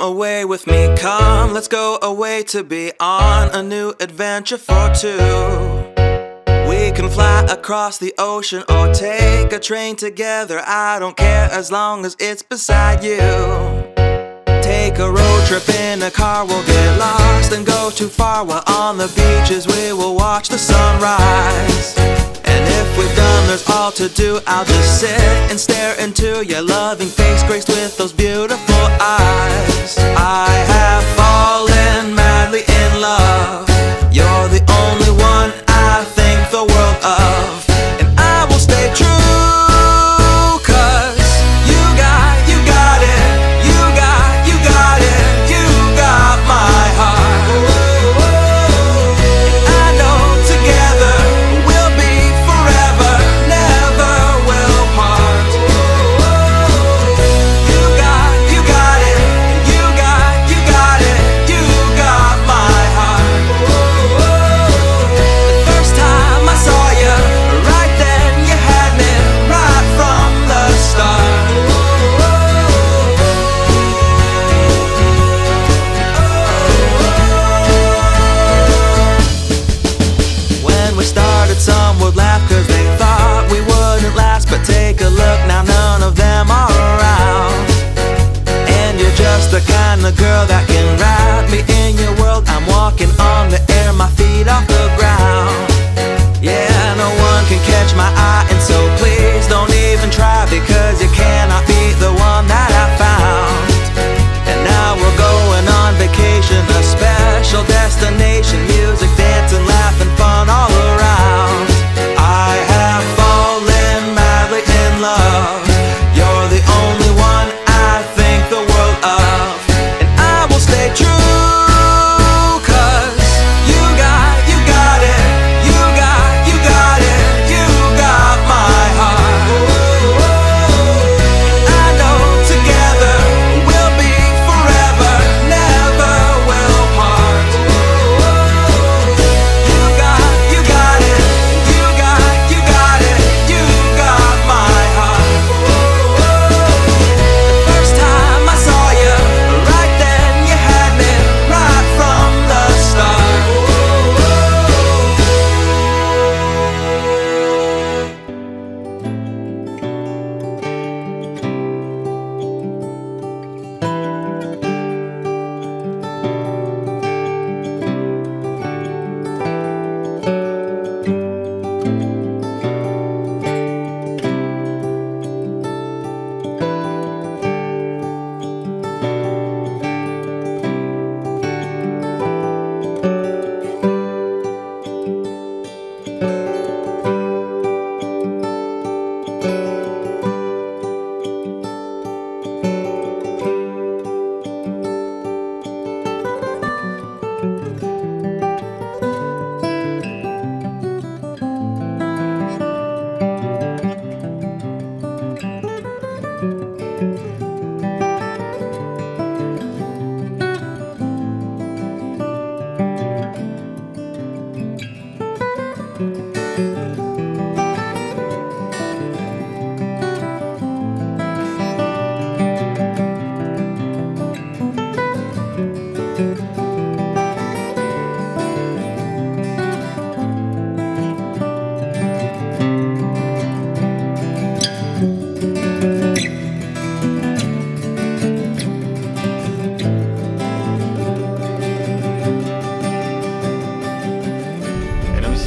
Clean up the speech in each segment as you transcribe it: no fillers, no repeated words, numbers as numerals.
away with me, come, let's go away to be on a new adventure for two. We can fly across the ocean or take a train together, I don't care as long as it's beside you. Take a road trip in a car, we'll get lost and go too far, while on the beaches we will watch the sunrise. And if we've done there's all to do, I'll just sit and stare into your loving face, graced with those beautiful eyes. I have fallen madly in love, you're the only one I think the world of, and I will stay true, 'cause you got it, you got it, you got my heart. And I know together we'll be forever, never will part. You got it, you got it, you got my heart. The first time I saw you, right then you had me, right from the start. When we started, some would laugh 'cause they thought we wouldn't last, but take a look now, none of them are around. And you're just the kind of girl that can wrap me in your world. I'm walking on the air, my feet off the ground. Yeah, no one can catch my eye, and so please don't even try, because you cannot be the one that I found. And now we're going on vacation, a special destination, music, dancing, laughing, fun all around. I have fallen madly in love, you're the only one I think the world of, and I will stay true, 'cause you got it, you got it, you got my heart. And I know together we'll be forever, never will part. You got it, you got it, you got my heart. The first time I saw you, right then you had me, right from the start.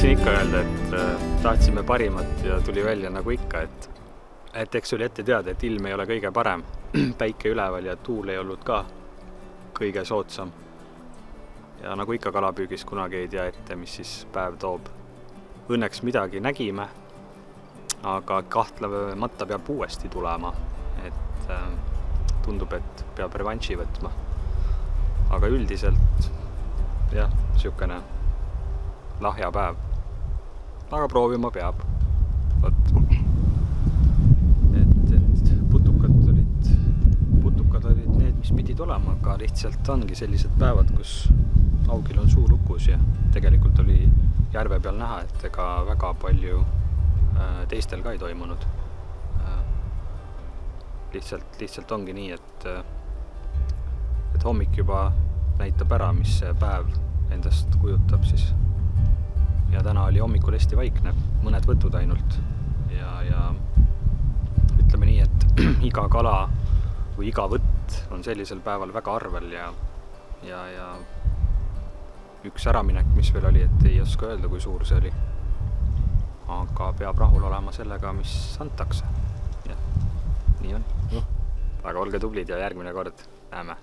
Ikka öelda, et tahtsime parimat ja tuli välja nagu ikka, et eks oli ette teada, et ilm ei ole kõige parem, päike üleval ja tuul ei olnud ka kõige soodsam. Ja nagu ikka kalapüügis kunagi ei tea ette, mis siis päev toob. Õnneks midagi nägime, aga kahtlemata peab uuesti tulema, et tundub, et peab revanši võtma. Aga üldiselt, jah, siukene lahja päev. Aga proovima peab. Et putukad olid need, mis pidid olema, aga lihtsalt ongi sellised päevad, kus augil on suu lukus ja tegelikult oli järve peal näha, et ega väga palju teistel ka ei toimunud. Lihtsalt ongi nii, et et hommik juba näitab ära, mis see päev endast kujutab siis. Ja täna oli hommikul hästi vaikne, mõned võtud ainult ja ütleme nii, et iga kala või iga võtt on sellisel päeval väga arvel ja üks äraminek, mis veel oli, et ei oska öelda, kui suur see oli. Aga peab rahul olema sellega, mis antakse. Ja nii on. Aga olge tublid ja järgmine kord näeme.